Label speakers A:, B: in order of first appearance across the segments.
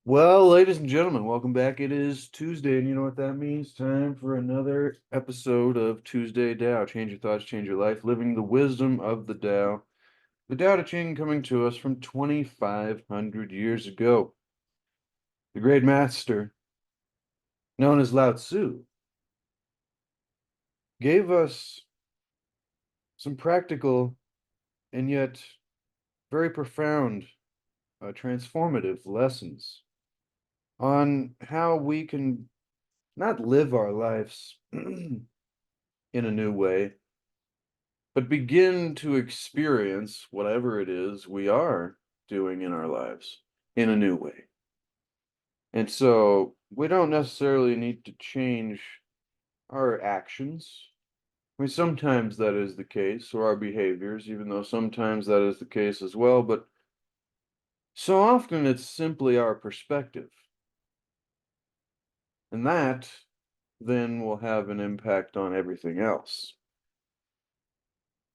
A: Well, ladies and gentlemen, welcome back. It is Tuesday, and you know what that means? Time for another episode of Tuesday Tao. Change your thoughts, change your life, living the wisdom of the Tao. The Tao Te Ching coming to us from 2,500 years ago. The great master, known as Lao-tzu, gave us some practical and yet very profound, transformative lessons on how we can not live our lives in a new way, but begin to experience whatever it is we are doing in our lives in a new way. And so we don't necessarily need to change our actions. I mean, sometimes that is the case, or our behaviors, even though sometimes that is the case as well. But so often it's simply our perspective. And that then will have an impact on everything else.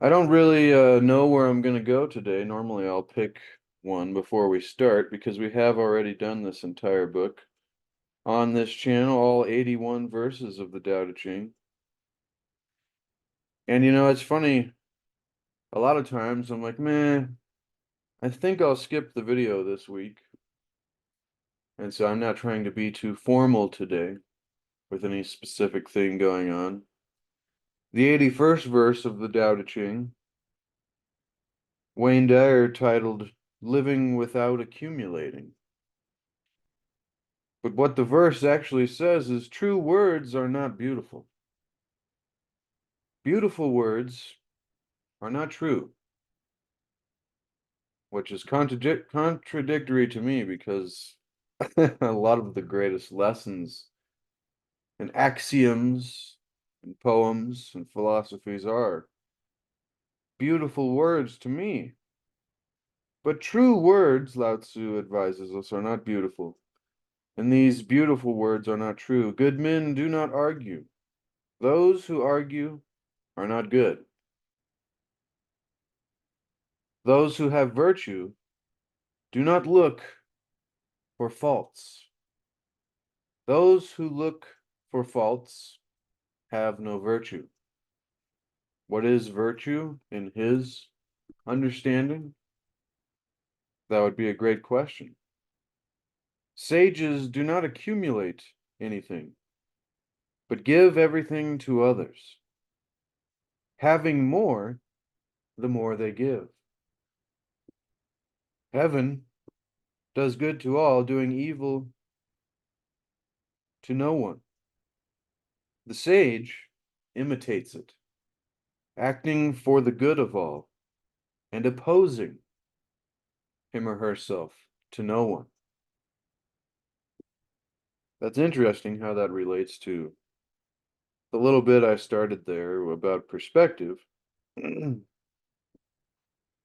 A: I don't really know where I'm going to go today. Normally, I'll pick one before we start because we have already done this entire book on this channel, all 81 verses of the Tao Te Ching. And it's funny, a lot of times I'm like, man, I think I'll skip the video this week. And so I'm not trying to be too formal today with any specific thing going on. The 81st verse of the Tao Te Ching, Wayne Dyer titled Living Without Accumulating. But what the verse actually says is true words are not beautiful. Beautiful words are not true, which is contradictory to me because a lot of the greatest lessons and axioms and poems and philosophies are beautiful words to me. But true words, Lao-tzu advises us, are not beautiful. And these beautiful words are not true. Good men do not argue. Those who argue are not good. Those who have virtue do not look for faults. Those who look for faults have no virtue. What is virtue in his understanding? That would be a great question. Sages do not accumulate anything, but give everything to others. Having more, the more they give. Heaven does good to all, doing evil to no one. The sage imitates it, acting for the good of all, and opposing him or herself to no one. That's interesting how that relates to the little bit I started there about perspective.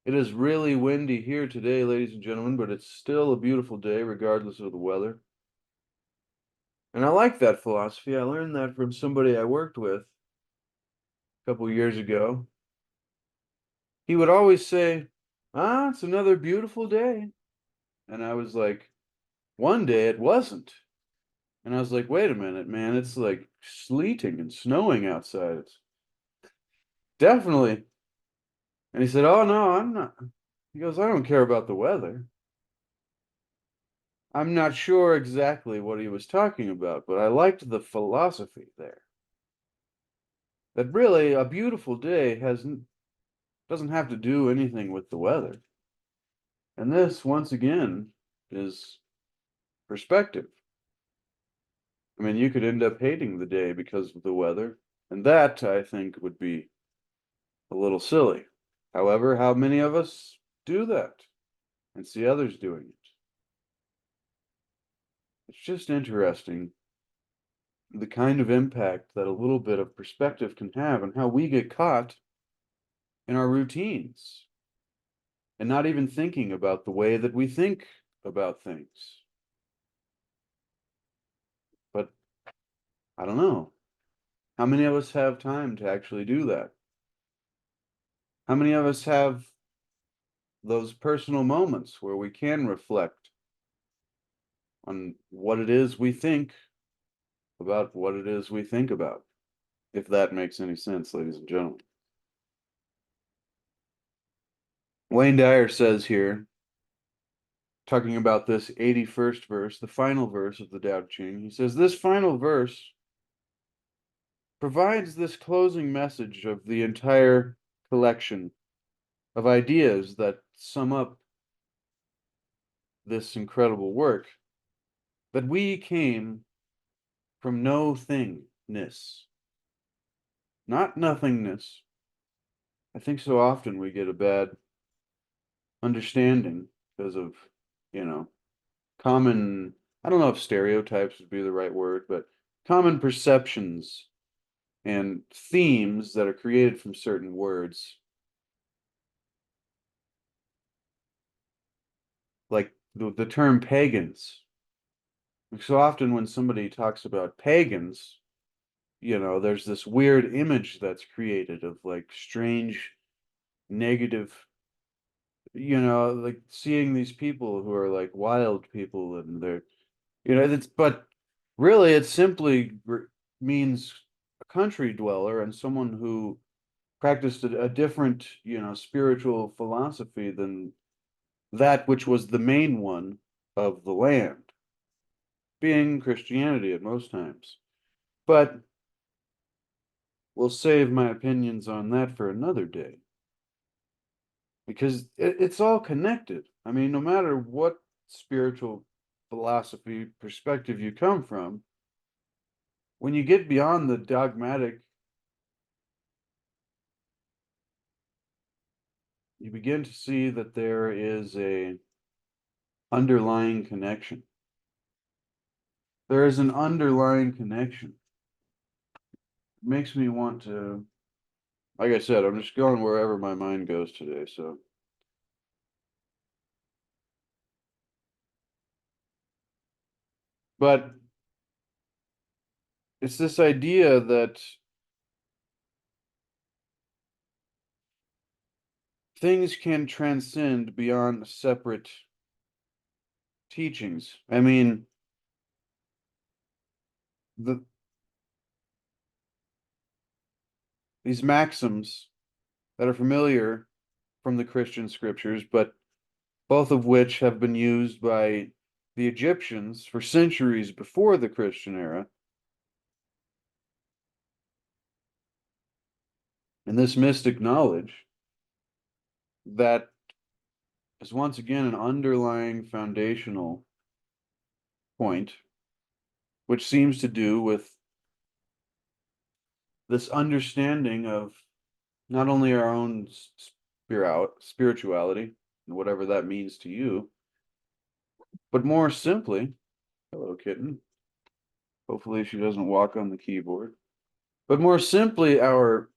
A: It is really windy here today, ladies and gentlemen, but it's still a beautiful day regardless of the weather. And I like that philosophy. I learned that from somebody I worked with a couple years ago. He would always say, it's another beautiful day. And I was like, one day it wasn't. And I was like, wait a minute, man, it's like sleeting and snowing outside. It's definitely. And he said, oh, no, I'm not. He goes, I don't care about the weather. I'm not sure exactly what he was talking about, but I liked the philosophy there. That really a beautiful day doesn't have to do anything with the weather. And this, once again, is perspective. I mean, you could end up hating the day because of the weather, and that, I think, would be a little silly. However, how many of us do that and see others doing it? It's just interesting the kind of impact that a little bit of perspective can have and how we get caught in our routines and not even thinking about the way that we think about things. But I don't know. How many of us have time to actually do that? How many of us have those personal moments where we can reflect on what it is we think about what it is we think about, if that makes any sense, ladies and gentlemen. Wayne Dyer says here, talking about this 81st verse, the final verse of the Tao Te Ching, he says, this final verse provides this closing message of the entire collection of ideas that sum up this incredible work, that we came from no thingness, not nothingness. I think so often we get a bad understanding because of, you know, common, I don't know if stereotypes would be the right word, but common perceptions and themes that are created from certain words. Like the term pagans. So often when somebody talks about pagans, there's this weird image that's created of like strange, negative, like seeing these people who are like wild people and but really it simply means a country dweller and someone who practiced a different, spiritual philosophy than that which was the main one of the land, being Christianity at most times. But we'll save my opinions on that for another day because it's all connected. I mean, no matter what spiritual philosophy perspective you come from, when you get beyond the dogmatic, you begin to see that there is a underlying connection. There is an underlying connection. It makes me want to, like I said, I'm just going wherever my mind goes today, so. But it's this idea that things can transcend beyond separate teachings. I mean, the these maxims that are familiar from the Christian scriptures, but both of which have been used by the Egyptians for centuries before the Christian era. And this mystic knowledge that is once again an underlying foundational point, which seems to do with this understanding of not only our own spirituality, and whatever that means to you, but more simply, hello, kitten. Hopefully she doesn't walk on the keyboard. But more simply, our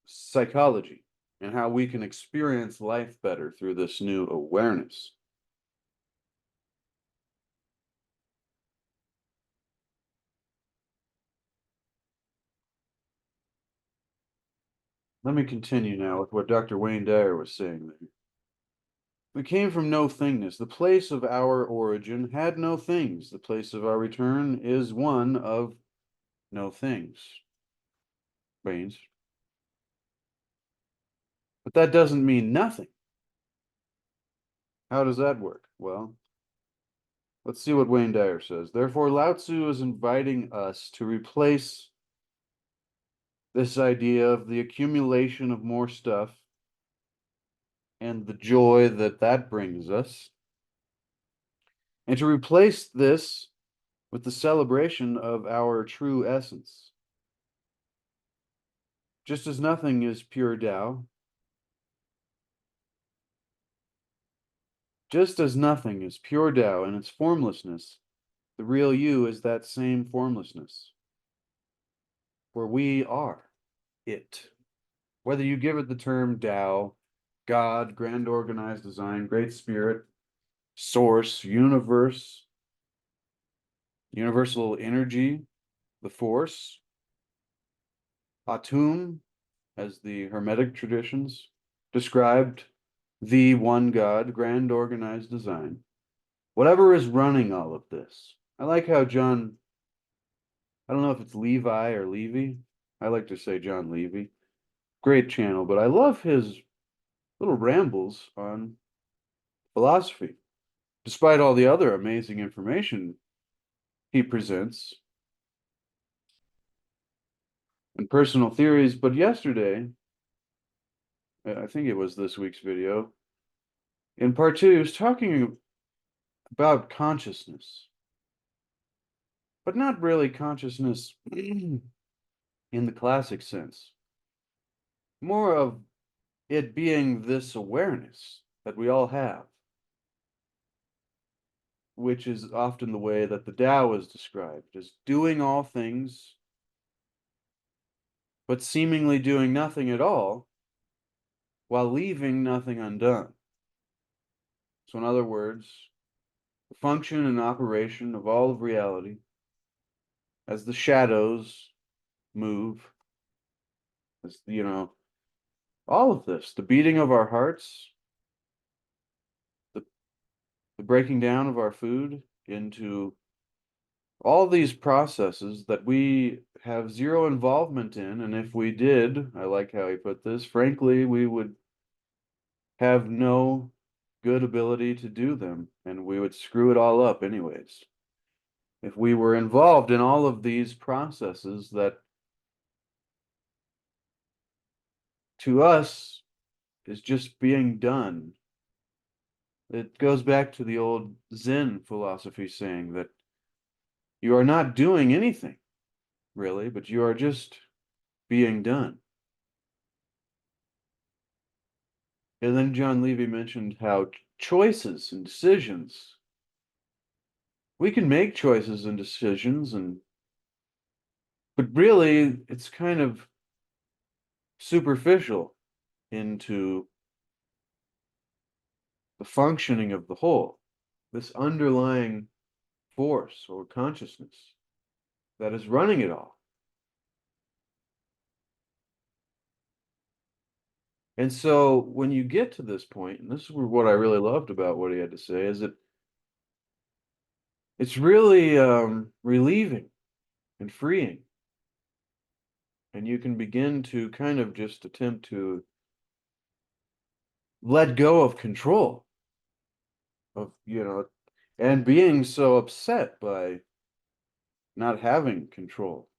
A: psychology and how we can experience life better through this new awareness. Let me continue now with what Dr. Wayne Dyer was saying there. We came from no thingness. The place of our origin had no things. The place of our return is one of no things. Baines. But that doesn't mean nothing. How does that work? Well, let's see what Wayne Dyer says. Therefore, Lao-tzu is inviting us to replace this idea of the accumulation of more stuff and the joy that that brings us, and to replace this with the celebration of our true essence. Just as nothing is pure Tao, just as nothing is pure Tao in its formlessness, the real you is that same formlessness, where we are it. Whether you give it the term Tao, God, grand organized design, great spirit, source, universe, universal energy, the force, Atum, as the Hermetic traditions described, the one God, grand organized design. Whatever is running all of this, I like how John, I don't know if it's Levi or Levy. I like to say John Levy. Great channel, but I love his little rambles on philosophy. Despite all the other amazing information he presents and personal theories, but yesterday, I think it was this week's video, in part two, he was talking about consciousness, but not really consciousness in the classic sense. More of it being this awareness that we all have, which is often the way that the Tao is described as doing all things, but seemingly doing nothing at all while leaving nothing undone. So, in other words, the function and operation of all of reality as the shadows move, as all of this, the beating of our hearts, the, the breaking down of our food into all these processes that we have zero involvement in. And if we did, I like how he put this, frankly, we would have no good ability to do them and we would screw it all up anyways. If we were involved in all of these processes that to us is just being done. It goes back to the old Zen philosophy saying that you are not doing anything, really, but you are just being done. And then John Levy mentioned how choices and decisions, we can make choices and decisions, but really it's kind of superficial into the functioning of the whole, this underlying force or consciousness that is running it all. And so when you get to this point, and this is what I really loved about what he had to say, is that it's really relieving and freeing. And you can begin to kind of just attempt to let go of control of, and being so upset by not having control.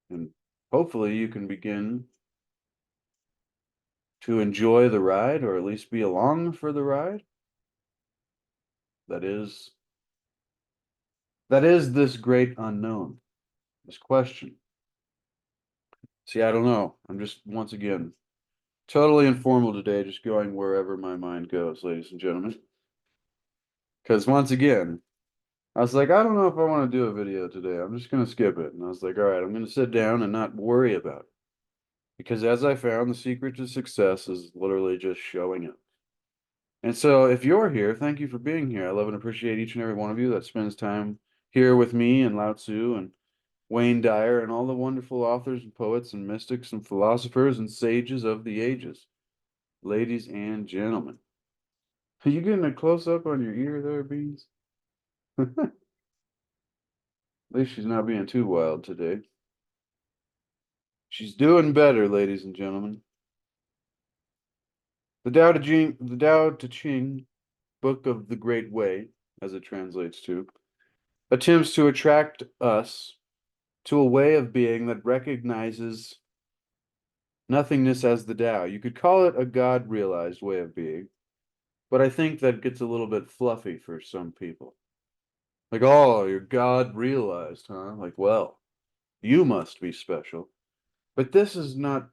A: And hopefully you can begin to enjoy the ride, or at least be along for the ride. That is this great unknown, this question. See, I don't know. I'm just, once again, totally informal today, just going wherever my mind goes, ladies and gentlemen. Because once again, I was like, I don't know if I want to do a video today. I'm just going to skip it. And I was like, all right, I'm going to sit down and not worry about it. Because as I found, the secret to success is literally just showing up. And so if you're here, thank you for being here. I love and appreciate each and every one of you that spends time here with me and Lao-tzu and Wayne Dyer and all the wonderful authors and poets and mystics and philosophers and sages of the ages. Ladies and gentlemen. Are you getting a close-up on your ear there, Beans? At least she's not being too wild today. She's doing better, ladies and gentlemen. The Tao Te Ching, Book of the Great Way, as it translates to, attempts to attract us to a way of being that recognizes nothingness as the Tao. You could call it a God-realized way of being, but I think that gets a little bit fluffy for some people. Like, oh, you're God-realized, huh? Like, well, you must be special. But this is not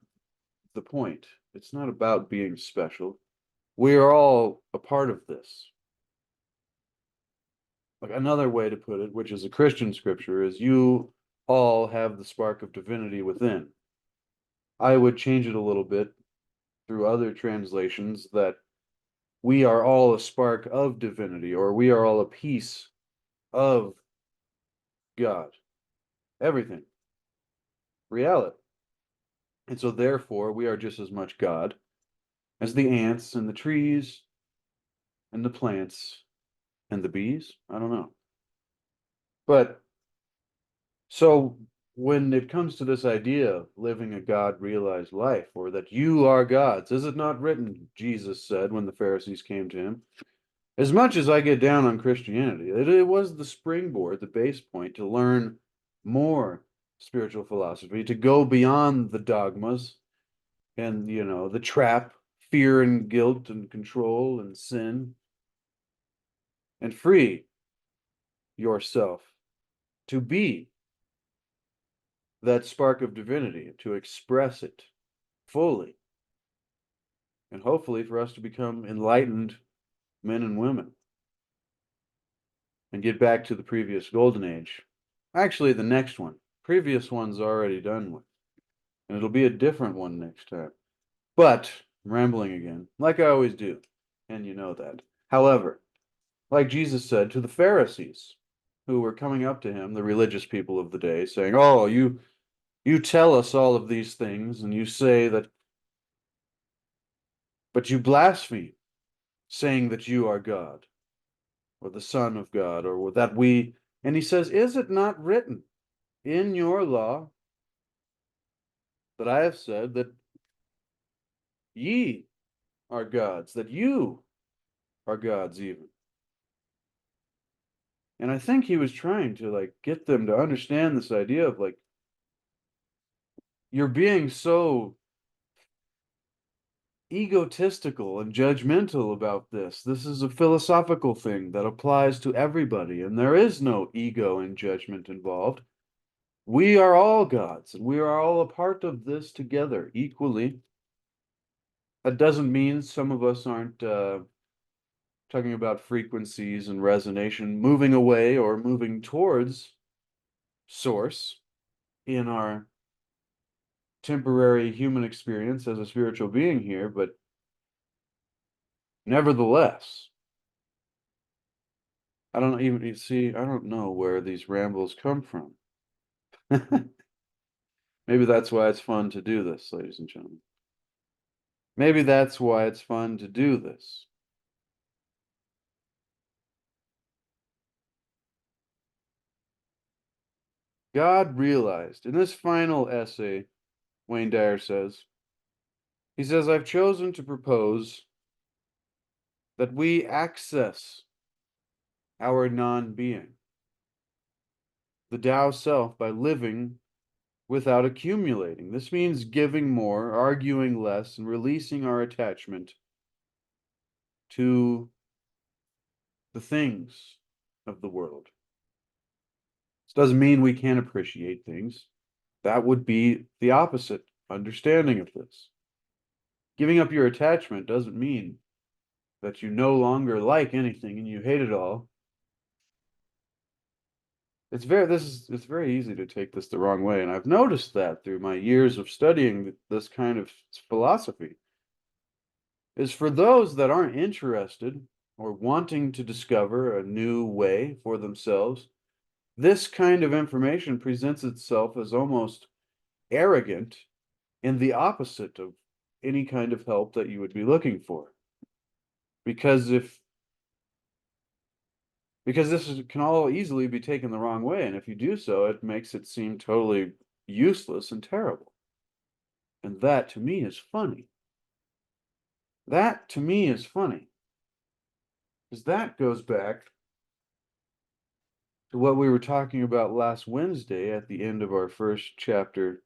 A: the point. It's not about being special. We are all a part of this. Like another way to put it, which is a Christian scripture, is you all have the spark of divinity within. I would change it a little bit through other translations that we are all a spark of divinity, or we are all a piece of God. Everything. Reality. And so therefore we are just as much God as the ants and the trees and the plants and the bees. I don't know. But so when it comes to this idea of living a God-realized life, or that you are gods, is it not written, Jesus said when the Pharisees came to him, as much as I get down on Christianity, it was the springboard, the base point to learn more spiritual philosophy, to go beyond the dogmas and, the trap, fear and guilt and control and sin, and free yourself to be that spark of divinity, to express it fully, and hopefully for us to become enlightened men and women and get back to the previous golden age. Actually, the next one. Previous one's already done with, and it'll be a different one next time. But I'm rambling again, like I always do, and you know that. However, like Jesus said to the Pharisees, who were coming up to him, the religious people of the day, saying, "Oh, you tell us all of these things, and you say that, but you blaspheme, saying that you are God, or the Son of God, or that we," and he says, "Is it not written in your law that I have said that ye are gods, that you are gods even?" And I think he was trying to like get them to understand this idea of like, you're being so egotistical and judgmental about this. This is a philosophical thing that applies to everybody, and there is no ego and judgment involved. We are all gods, and we are all a part of this together equally. That doesn't mean some of us aren't talking about frequencies and resonation, moving away or moving towards source in our temporary human experience as a spiritual being here, but nevertheless, I don't even see, I don't know where these rambles come from. Maybe that's why it's fun to do this, ladies and gentlemen. Maybe that's why it's fun to do this. God realized in this final essay, Wayne Dyer says, he says, I've chosen to propose that we access our non-being, the Tao self, by living without accumulating. This means giving more, arguing less, and releasing our attachment to the things of the world. This doesn't mean we can't appreciate things. That would be the opposite understanding of this. Giving up your attachment doesn't mean that you no longer like anything and you hate it all. It's very easy to take this the wrong way, and I've noticed that through my years of studying this kind of philosophy. Is for those that aren't interested or wanting to discover a new way for themselves, this kind of information presents itself as almost arrogant and the opposite of any kind of help that you would be looking for. Because if because can all easily be taken the wrong way, and if you do so, it makes it seem totally useless and terrible. And that to me is funny. That to me is funny. Because that goes back to what we were talking about last Wednesday at the end of our first chapter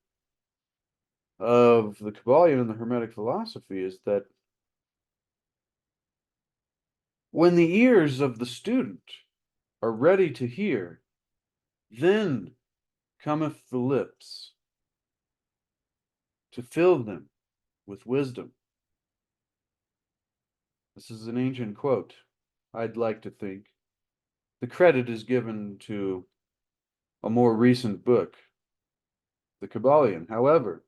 A: of the Kabbalion and the Hermetic philosophy, is that when the ears of the student are ready to hear, then cometh the lips to fill them with wisdom. This is an ancient quote, I'd like to think. The credit is given to a more recent book, the Kabbalion. However,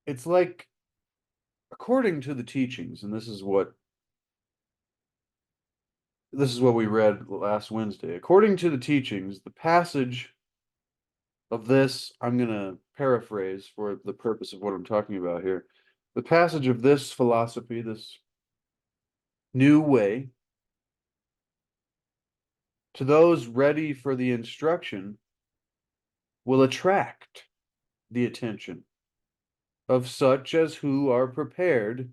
A: it's like, according to the teachings, and this is what we read last Wednesday. According to the teachings, the passage of this, I'm going to paraphrase for the purpose of what I'm talking about here. The passage of this philosophy, this new way, to those ready for the instruction, will attract the attention of such as who are prepared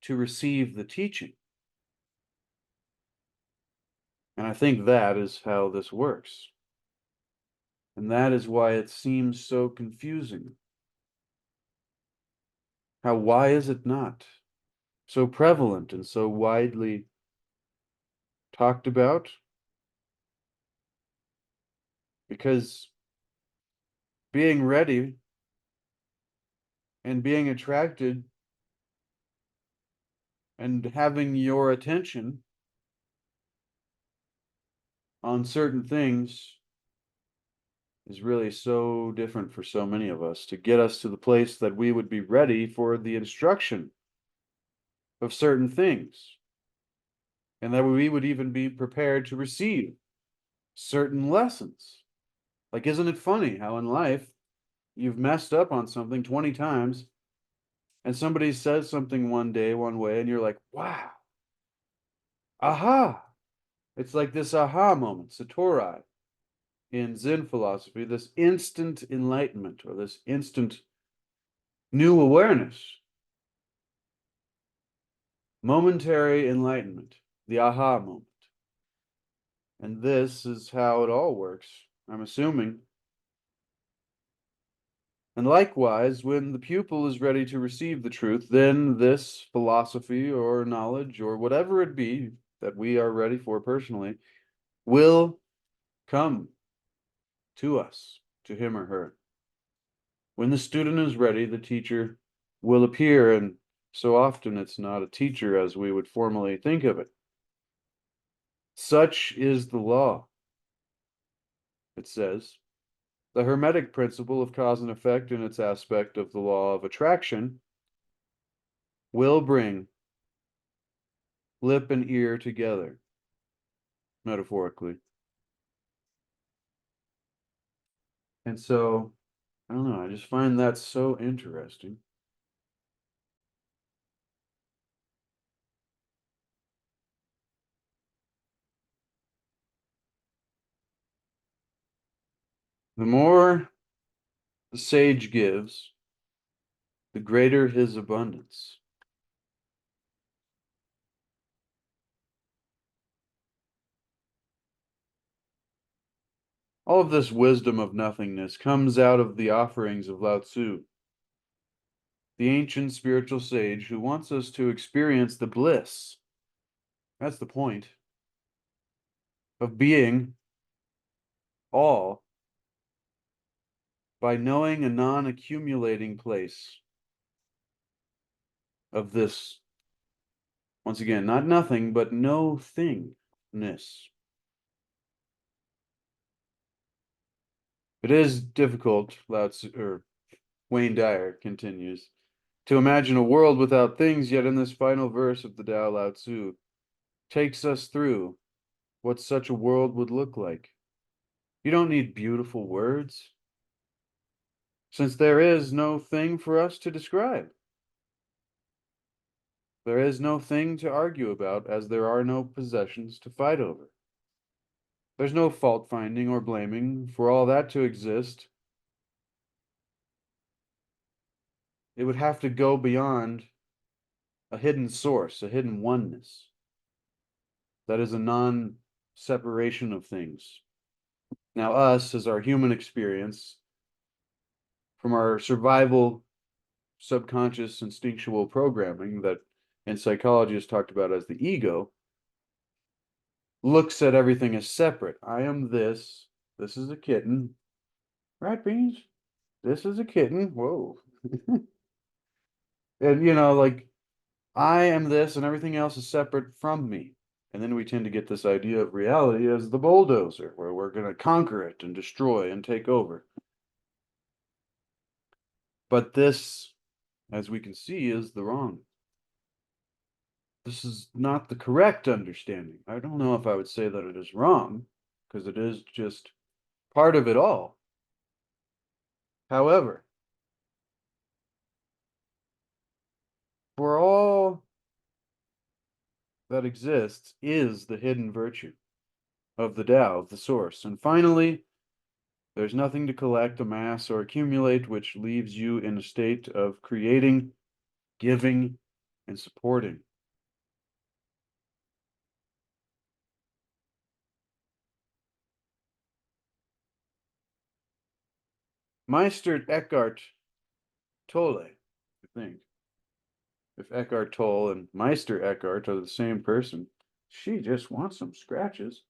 A: to receive the teaching. And I think that is how this works. And that is why it seems so confusing. Why is it not so prevalent and so widely talked about? Because being ready and being attracted and having your attention on certain things is really so different for so many of us to get us to the place that we would be ready for the instruction of certain things and that we would even be prepared to receive certain lessons. Like, isn't it funny how in life you've messed up on something 20 times and somebody says something one day, one way, and you're like, wow, aha. It's like this aha moment, satori, in Zen philosophy, this instant enlightenment or this instant new awareness, momentary enlightenment, the aha moment. And this is how it all works, I'm assuming. And likewise, when the pupil is ready to receive the truth, then this philosophy or knowledge or whatever it be that we are ready for personally will come to us, to him or her. When the student is ready, the teacher will appear, and so often it's not a teacher as we would formally think of it. Such is the law, it says. The Hermetic principle of cause and effect in its aspect of the law of attraction will bring lip and ear together, metaphorically. And so, I don't know, I just find that so interesting. The more the sage gives, the greater his abundance. All of this wisdom of nothingness comes out of the offerings of Lao-tzu, the ancient spiritual sage who wants us to experience the bliss. That's the point of being all by knowing a non-accumulating place of this, once again, not nothing, but no thingness. It is difficult, Wayne Dyer continues, to imagine a world without things, yet in this final verse of the Tao Lao-tzu takes us through what such a world would look like. You don't need beautiful words, since there is no thing for us to describe. There is no thing to argue about, as there are no possessions to fight over. There's no fault finding or blaming. For all that to exist, it would have to go beyond a hidden source, a hidden oneness. That is a non-separation of things. Now, us, as our human experience, from our survival, subconscious, instinctual programming that in psychology is talked about as the ego, looks at everything as separate. I am this. This is a kitten. Right, Beans? This is a kitten. Whoa. And, like, I am this and everything else is separate from me. And then we tend to get this idea of reality as the bulldozer, where we're going to conquer it and destroy and take over. But this, as we can see, is the wrong. This is not the correct understanding. I don't know if I would say that it is wrong, because it is just part of it all. However, for all that exists is the hidden virtue of the Tao, of the source. And finally, there's nothing to collect, amass, or accumulate, which leaves you in a state of creating, giving, and supporting. Meister Eckhart Tolle, I think. If Eckhart Tolle and Meister Eckhart are the same person, she just wants some scratches.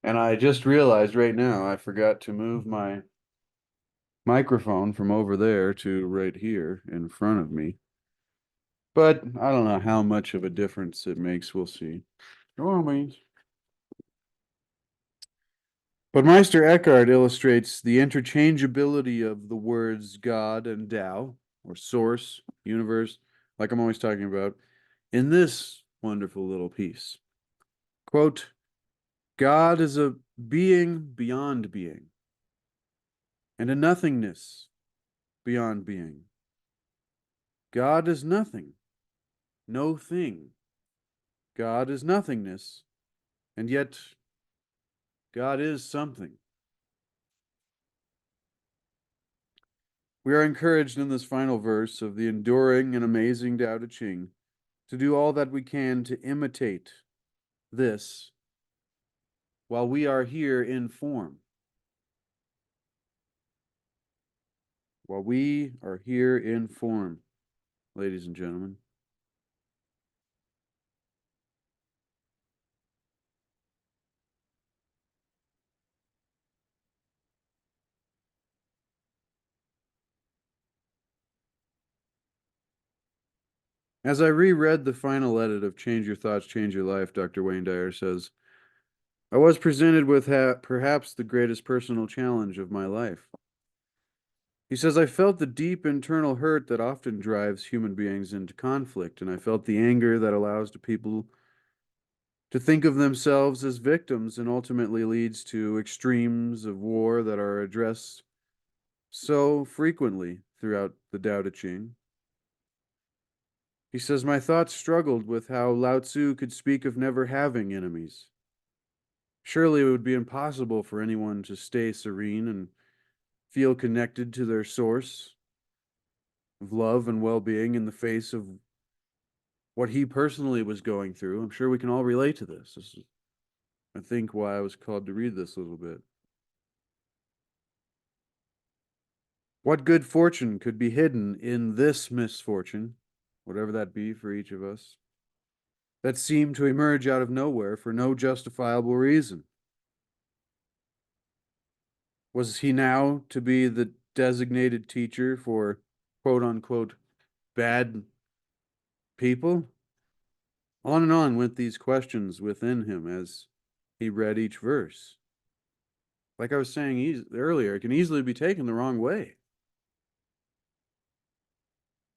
A: And I just realized right now I forgot to move my microphone from over there to right here in front of me. But I don't know how much of a difference it makes. We'll see. But Meister Eckhart illustrates the interchangeability of the words God and Tao, or source, universe, like I'm always talking about, in this wonderful little piece. Quote, God is a being beyond being, and a nothingness beyond being. God is nothing, no thing. God is nothingness, and yet God is something. We are encouraged in this final verse of the enduring and amazing Tao Te Ching to do all that we can to imitate this while we are here in form. While we are here in form, ladies and gentlemen. As I reread the final edit of Change Your Thoughts, Change Your Life, Dr. Wayne Dyer says, I was presented with perhaps the greatest personal challenge of my life. He says, I felt the deep internal hurt that often drives human beings into conflict, and I felt the anger that allows the people to think of themselves as victims and ultimately leads to extremes of war that are addressed so frequently throughout the Tao Te Ching. He says, my thoughts struggled with how Lao-tzu could speak of never having enemies. Surely it would be impossible for anyone to stay serene and feel connected to their source of love and well-being in the face of what he personally was going through. I'm sure we can all relate to this. This is, I think, why I was called to read this a little bit. What good fortune could be hidden in this misfortune, whatever that be for each of us, that seemed to emerge out of nowhere for no justifiable reason? Was he now to be the designated teacher for quote unquote bad people? On and on went these questions within him as he read each verse. Like I was saying earlier, it can easily be taken the wrong way.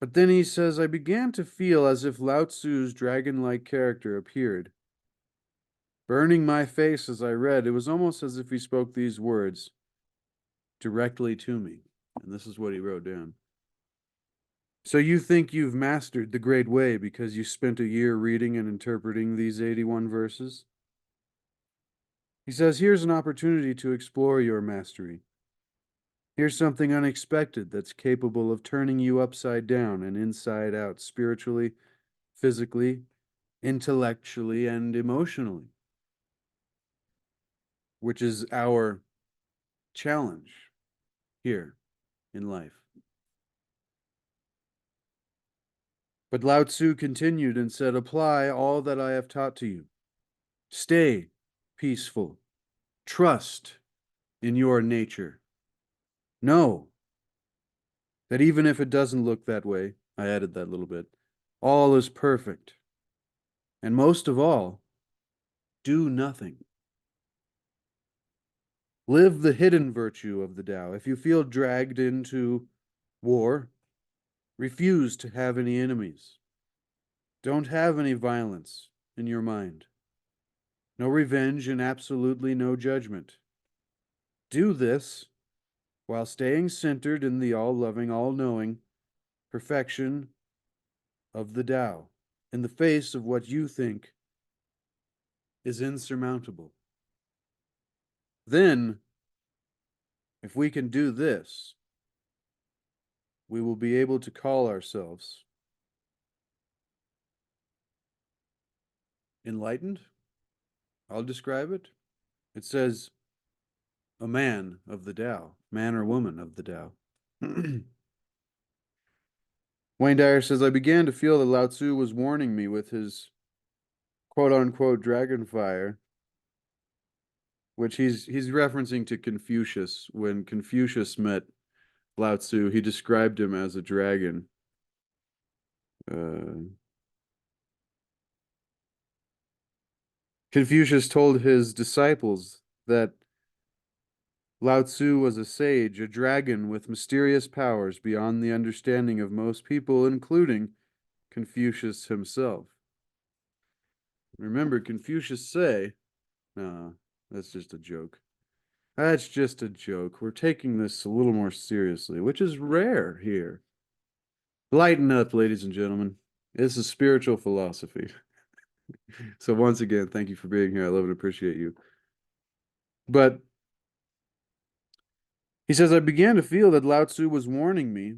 A: But then he says, I began to feel as if Lao Tzu's dragon-like character appeared. Burning my face as I read, it was almost as if he spoke these words directly to me. And this is what he wrote down. So you think you've mastered the great way because you spent a year reading and interpreting these 81 verses? He says, here's an opportunity to explore your mastery. Here's something unexpected that's capable of turning you upside down and inside out, spiritually, physically, intellectually, and emotionally, which is our challenge here in life. But Lao Tzu continued and said, apply all that I have taught to you. Stay peaceful. Trust in your nature. Know that even if it doesn't look that way, I added that little bit, all is perfect. And most of all, do nothing. Live the hidden virtue of the Tao. If you feel dragged into war, refuse to have any enemies. Don't have any violence in your mind. No revenge and absolutely no judgment. Do this while staying centered in the all-loving, all-knowing perfection of the Tao, in the face of what you think is insurmountable. Then, if we can do this, we will be able to call ourselves enlightened. I'll describe it. It says, a man of the Tao, man or woman of the Tao. Wayne Dyer says, I began to feel that Lao-tzu was warning me with his quote-unquote dragon fire, which he's referencing to Confucius. When Confucius met Lao-tzu, he described him as a dragon. Confucius told his disciples that Lao-tzu was a sage, a dragon with mysterious powers beyond the understanding of most people, including Confucius himself. Remember, Confucius say, no, that's just a joke. That's just a joke. We're taking this a little more seriously, which is rare here. Lighten up, ladies and gentlemen. This is spiritual philosophy. So once again, thank you for being here. I love and appreciate you. But he says, I began to feel that Lao-tzu was warning me,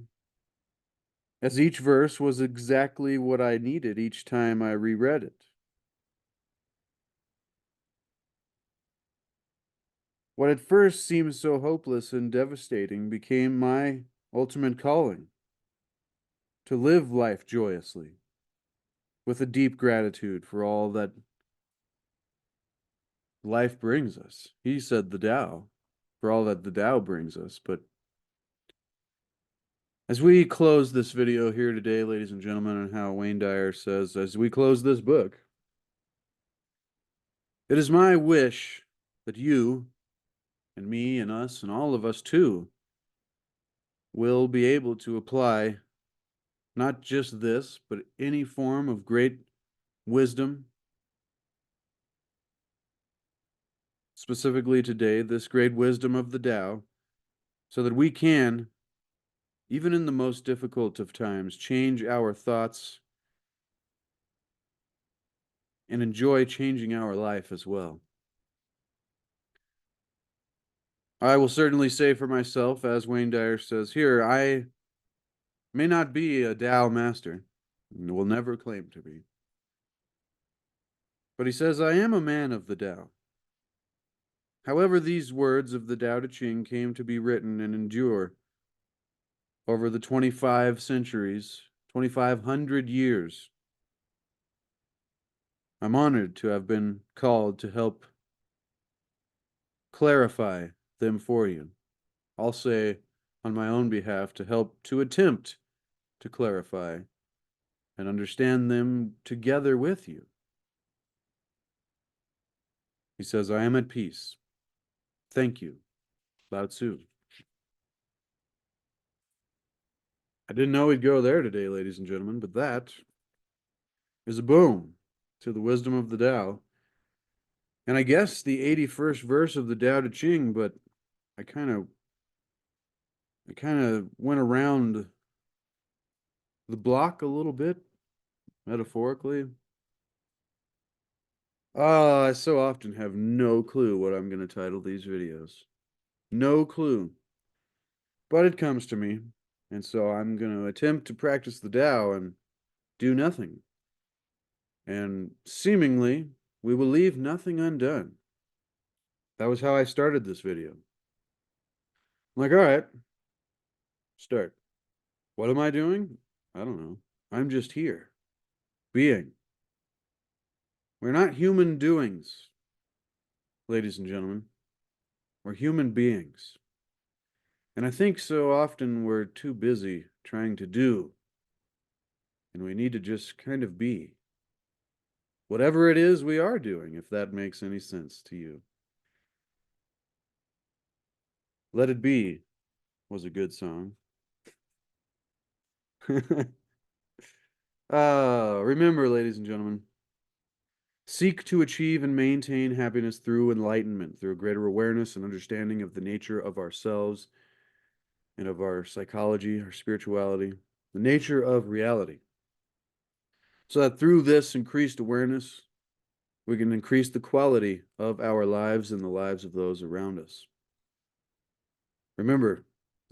A: as each verse was exactly what I needed each time I reread it. What at first seemed so hopeless and devastating became my ultimate calling, to live life joyously, with a deep gratitude for all that life brings us. He said the Tao, for all that the Tao brings us. But as we close this video here today, ladies and gentlemen, and how Wayne Dyer says, as we close this book, it is my wish that you and me and us and all of us too will be able to apply not just this, but any form of great wisdom, specifically today, this great wisdom of the Tao, so that we can, even in the most difficult of times, change our thoughts and enjoy changing our life as well. I will certainly say for myself, as Wayne Dyer says here, I may not be a Tao master, and will never claim to be. But he says, I am a man of the Tao. However, these words of the Tao Te Ching came to be written and endure over the 25 centuries, 2,500 years. I'm honored to have been called to help clarify them for you. I'll say on my own behalf to help to attempt to clarify and understand them together with you. He says, I am at peace. Thank you, Lao-tzu. I didn't know we'd go there today, ladies and gentlemen, but that is a boom to the wisdom of the Tao. And I guess the 81st verse of the Tao Te Ching, but I kind of went around the block a little bit, metaphorically. I so often have no clue what I'm going to title these videos. No clue. But it comes to me, and so I'm going to attempt to practice the Tao and do nothing. And seemingly, we will leave nothing undone. That was how I started this video. I'm like, all right, start. What am I doing? I don't know. I'm just here, being. We're not human doings, ladies and gentlemen. We're human beings. And I think so often we're too busy trying to do, and we need to just kind of be. Whatever it is we are doing, if that makes any sense to you. Let It Be was a good song. Remember, ladies and gentlemen, Seek to achieve and maintain happiness through enlightenment, through greater awareness and understanding of the nature of ourselves and of our psychology, our spirituality, the nature of reality. So that through this increased awareness, we can increase the quality of our lives and the lives of those around us. Remember,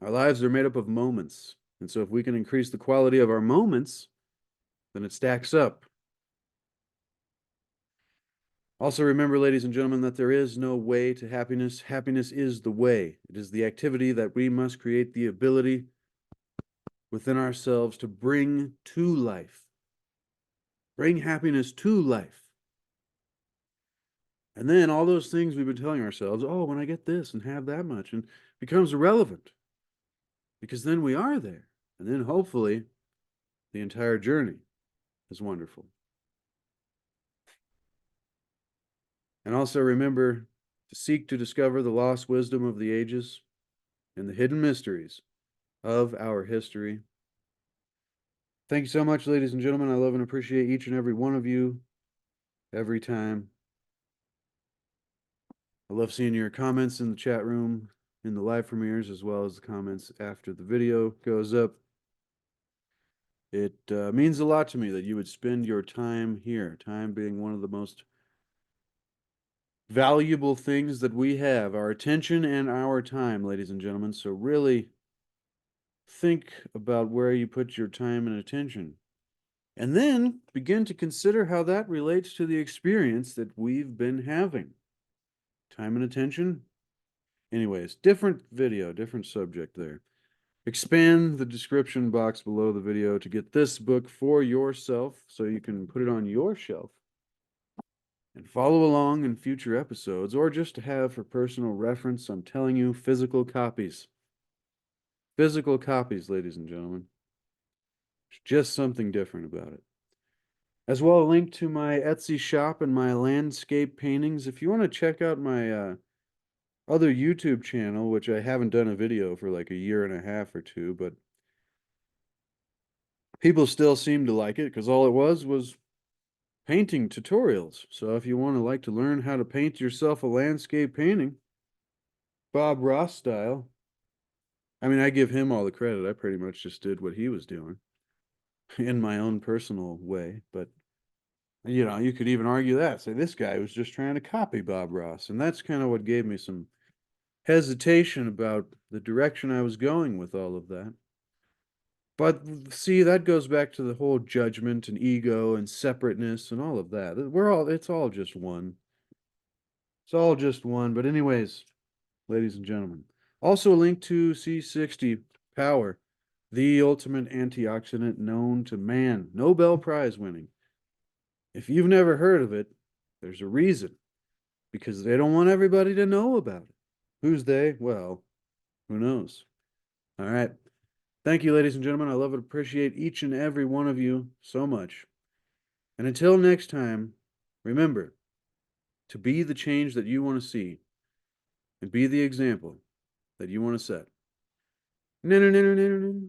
A: our lives are made up of moments. And so if we can increase the quality of our moments, then it stacks up. Also remember, ladies and gentlemen, that there is no way to happiness. Happiness is the way. It is the activity that we must create the ability within ourselves to bring to life. Bring happiness to life. And then all those things we've been telling ourselves, oh, when I get this and have that much, and becomes irrelevant. Because then we are there. And then hopefully the entire journey is wonderful. And also remember to seek to discover the lost wisdom of the ages and the hidden mysteries of our history. Thank you so much, ladies and gentlemen. I love and appreciate each and every one of you every time. I love seeing your comments in the chat room, in the live premieres, as well as the comments after the video goes up. It means a lot to me that you would spend your time here, time being one of the most valuable things that we have, our attention and our time, ladies and gentlemen. So really think about where you put your time and attention. And then begin to consider how that relates to the experience that we've been having. Time and attention. Anyways, different video, different subject there. Expand the description box below the video to get this book for yourself so you can put it on your shelf and follow along in future episodes, or just to have for personal reference. I'm telling you, physical copies. Physical copies, ladies and gentlemen. There's just something different about it. As well, a link to my Etsy shop and my landscape paintings. If you want to check out my other YouTube channel, which I haven't done a video for like a year and a half or two, but people still seem to like it because all it was painting tutorials. So if you want to like to learn how to paint yourself a landscape painting, Bob Ross style. I mean, I give him all the credit. I pretty much just did what he was doing in my own personal way. But, you know, you could even argue that. Say this guy was just trying to copy Bob Ross. And that's kind of what gave me some hesitation about the direction I was going with all of that. But see, that goes back to the whole judgment and ego and separateness and all of that. It's all just one. It's all just one. But anyways, ladies and gentlemen, also a link to C60 Power, the ultimate antioxidant known to man, Nobel Prize winning. If you've never heard of it, there's a reason. Because they don't want everybody to know about it. Who's they? Well, who knows? All right. Thank you, ladies and gentlemen. I love and appreciate each and every one of you so much. And until next time, remember to be the change that you want to see and be the example that you want to set. No, no, no, no, no, no.